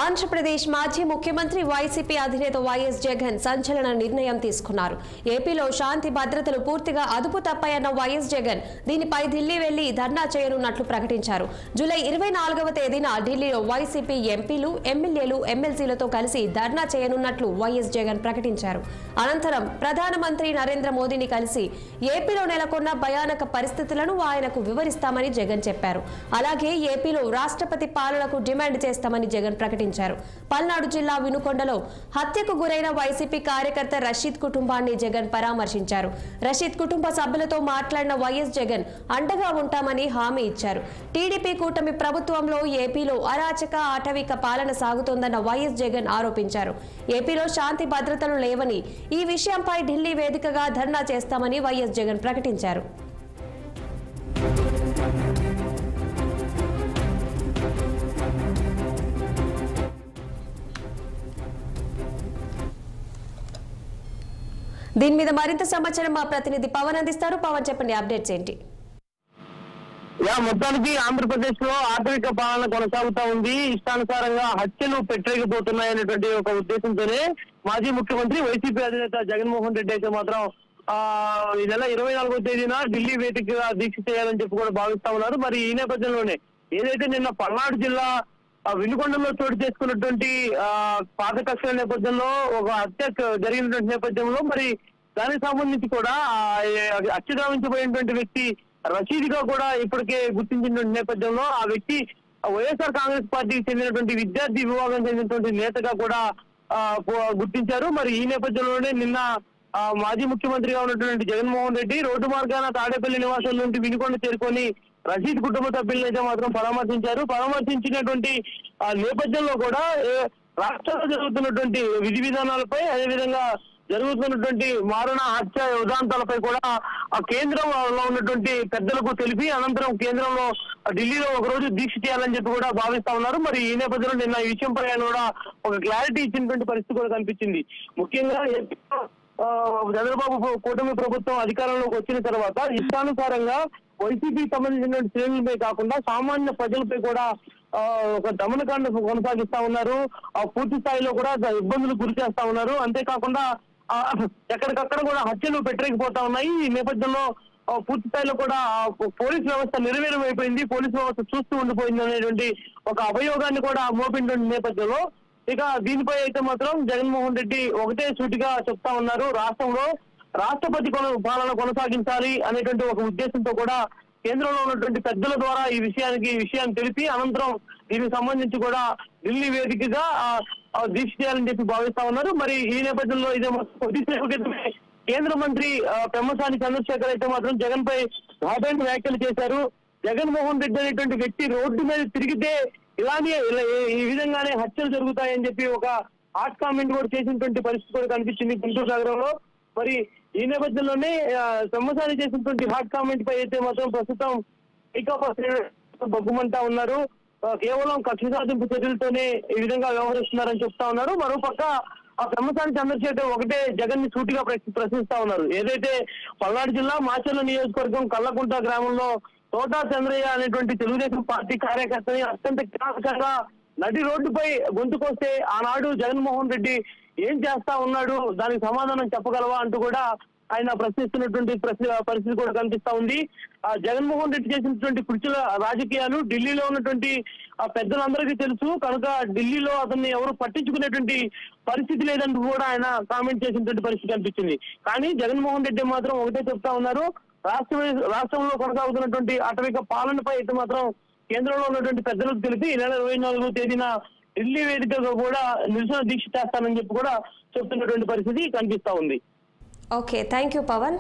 ఆంధ్రప్రదేశ్ మాజీ ముఖ్యమంత్రి వైసీపీ అధినేత వైఎస్ జగన్ సంచలన నిర్ణయం తీసుకున్నారు. ఏపీలో శాంతి భద్రతలు పూర్తిగా అదుపు తప్పాయన్న వైఎస్ జగన్ దీనిపై ఢిల్లీ వెళ్లి ధర్నా చేయనున్నట్లు ప్రకటించారు. జూలై 24వ తేదీన ఢిల్లీలో వైసీపీ ఎంపీలు, ఎమ్మెల్యేలు, ఎమ్మెల్సీలతో కలిసి ధర్నా చేయనున్నట్లు వైఎస్ జగన్ ప్రకటించారు. అనంతరం ప్రధానమంత్రి నరేంద్ర మోదీని కలిసి ఏపీలో నెలకొన్న భయానక పరిస్థితులను ఆయనకు వివరిస్తామని జగన్ చెప్పారు. అలాగే ఏపీలో రాష్ట్రపతి పాలనకు డిమాండ్ చేస్తామని జగన్ ప్రకటించారు. పల్నాడు జిల్లా వినుకొండలో హత్యకు గురైన వైసీపీ కార్యకర్త రషీద్ కుటుంబాన్ని జగన్ పరామర్శించారు. రషీద్ కుటుంబ సభ్యులతో మాట్లాడిన వైఎస్ జగన్ అండగా ఉంటామని హామీ ఇచ్చారు. టీడీపీ కూటమి ప్రభుత్వంలో ఏపీలో అరాచక ఆటవిక పాలన సాగుతోందన్న వైఎస్ జగన్ ఆరోపించారు. ఏపీలో శాంతి భద్రతలు లేవని, ఈ విషయంపై ఢిల్లీ వేదికగా ధర్నా చేస్తామని వైఎస్ జగన్ ప్రకటించారు. దీని మీద మరింత సమాచారం మా ప్రతినిధి పవన్ అందిస్తారు. పవన్, చెప్పండి, అప్డేట్స్ ఏంటి? మొత్తానికి ఆంధ్రప్రదేశ్ లో ఆటవిక పాలన కొనసాగుతా ఉంది. ఇష్టానుసారంగా హత్యలు పెట్టరేగిపోతున్నాయనేటువంటి ఒక ఉద్దేశంతోనే మాజీ ముఖ్యమంత్రి వైసీపీ అధినేత జగన్మోహన్ రెడ్డి అయితే మాత్రం ఈ నెల 24వ తేదీన ఢిల్లీ వేదికగా దీక్ష చేయాలని చెప్పి కూడా భావిస్తా ఉన్నారు. మరి ఈ నేపథ్యంలోనే ఏదైతే నిన్న పల్నాడు జిల్లా వినుకొండలో చోటు చేసుకున్నటువంటి పాత కక్షల నేపథ్యంలో ఒక హత్య జరిగినటువంటి నేపథ్యంలో మరి దానికి సంబంధించి కూడా హత్య గావించబోయినటువంటి వ్యక్తి రషీద్ గా కూడా ఇప్పటికే గుర్తించినటువంటి నేపథ్యంలో ఆ వ్యక్తి వైఎస్ఆర్ కాంగ్రెస్ పార్టీకి చెందినటువంటి విద్యార్థి విభాగం చెందినటువంటి నేతగా కూడా గుర్తించారు. మరి ఈ నేపథ్యంలోనే నిన్న మాజీ ముఖ్యమంత్రిగా ఉన్నటువంటి జగన్మోహన్ రెడ్డి రోడ్డు మార్గాన తాడేపల్లి నివాసం నుండి వినుకొండ చేరుకొని రషీద్ కుటుంబ సభ్యులను అయితే మాత్రం పరామర్శించారు. పరామర్శించినటువంటి నేపథ్యంలో కూడా రాష్ట్రంలో జరుగుతున్నటువంటి విధి విధానాలపై, అదేవిధంగా జరుగుతున్నటువంటి మారణ హత్య ఉదాంతాలపై కూడా ఆ కేంద్రంలో ఉన్నటువంటి పెద్దలకు తెలిపి అనంతరం కేంద్రంలో ఢిల్లీలో ఒక రోజు దీక్ష చేయాలని చెప్పి కూడా భావిస్తా ఉన్నారు. మరి ఈ నేపథ్యంలో నిన్న ఈ విషయంపై కూడా ఒక క్లారిటీ ఇచ్చినటువంటి పరిస్థితి కూడా కనిపించింది. ముఖ్యంగా చంద్రబాబు కూటమి ప్రభుత్వం అధికారంలోకి వచ్చిన తర్వాత ఇష్టానుసారంగా వైసీపీకి సంబంధించినటువంటి శ్రేణులపై కాకుండా సామాన్య ప్రజలపై కూడా ఒక దమనకాండ కొనసాగిస్తా ఉన్నారు. పూర్తి స్థాయిలో కూడా ఇబ్బందులు గురి చేస్తా ఉన్నారు. అంతేకాకుండా ఎక్కడికక్కడ కూడా హత్యలు పెట్టలేకపోతా ఉన్నాయి. ఈ నేపథ్యంలో పూర్తి స్థాయిలో కూడా పోలీస్ వ్యవస్థ నిర్వీర్యం అయిపోయింది, పోలీస్ వ్యవస్థ చూస్తూ ఉండిపోయింది అనేటువంటి ఒక అభియోగాన్ని కూడా మోపినటువంటి నేపథ్యంలో ఇక దీనిపై అయితే మాత్రం జగన్మోహన్ రెడ్డి ఒకటే సూటిగా చెప్తా ఉన్నారు. రాష్ట్రంలో రాష్ట్రపతి పాలన కొనసాగించాలి అనేటువంటి ఒక ఉద్దేశంతో కూడా కేంద్రంలో ఉన్నటువంటి పెద్దల ద్వారా ఈ విషయాన్ని తెలిపి అనంతరం దీనికి సంబంధించి కూడా ఢిల్లీ వేదికగా దీక్ష చేయాలని చెప్పి భావిస్తా ఉన్నారు. మరి ఈ నేపథ్యంలో ఇదే కొద్దిసేపు క్రితమే కేంద్ర మంత్రి పెమ్మసాని చంద్రశేఖర్ అయితే మాత్రం జగన్ పై ఘాటైన వ్యాఖ్యలు చేశారు. జగన్మోహన్ రెడ్డి అనేటువంటి వ్యక్తి రోడ్డు మీద తిరిగితే ఇలానే ఈ విధంగానే హత్యలు జరుగుతాయని చెప్పి ఒక హాట్ కామెంట్ కూడా చేసినటువంటి పరిస్థితి కూడా కనిపించింది గుంటూరు నగరంలో. మరి ఈ నేపథ్యంలోనే పెమ్మసాని చేసినటువంటి హాట్ కామెంట్ పై అయితే మాత్రం ప్రస్తుతం బొగ్గుమంటా ఉన్నారు. కేవలం కక్ష సాధింపు చర్యలతోనే ఈ విధంగా వ్యవహరిస్తున్నారని చెప్తా ఉన్నారు. మరోపక్క ఆ పెమ్మసాని చంద్రశేఖర్ ఒకటే జగన్ ని సూటిగా ప్రశ్నిస్తా ఉన్నారు. ఏదైతే పల్నాడు జిల్లా మాచర్ల నియోజకవర్గం కల్లకుంట గ్రామంలో తోటా చంద్రయ్య అనేటువంటి తెలుగుదేశం పార్టీ కార్యకర్తని అత్యంత కిరాతకంగా నడి రోడ్డుపై గొంతుకొస్తే ఆనాడు జగన్మోహన్ రెడ్డి ఏం చేస్తా ఉన్నాడు, దానికి సమాధానం చెప్పగలవా అంటూ కూడా ఆయన ప్రశ్నిస్తున్నటువంటి పరిస్థితి కూడా కనిపిస్తా ఉంది. ఆ జగన్మోహన్ రెడ్డి చేసినటువంటి కుర్చీల రాజకీయాలు ఢిల్లీలో ఉన్నటువంటి పెద్దలందరికీ తెలుసు కనుక ఢిల్లీలో అతన్ని ఎవరు పట్టించుకునేటువంటి పరిస్థితి లేదంటూ కూడా ఆయన కామెంట్ చేసినటువంటి పరిస్థితి కనిపించింది. కానీ జగన్మోహన్ రెడ్డి మాత్రం ఒకటే చెప్తా ఉన్నారు, రాష్ట్రంలో కొనసాగుతున్నటువంటి ఆటవిక పాలనపై అయితే మాత్రం కేంద్రంలో ఉన్నటువంటి పెద్దలకు తెలిపి ఈ నెల 24వ తేదీన ఢిల్లీ వేదికగా కూడా నిరసన దీక్ష చేస్తానని చెప్పి కూడా చెప్తున్నటువంటి పరిస్థితి కనిపిస్తా ఉంది. Okay, thank you Pawan.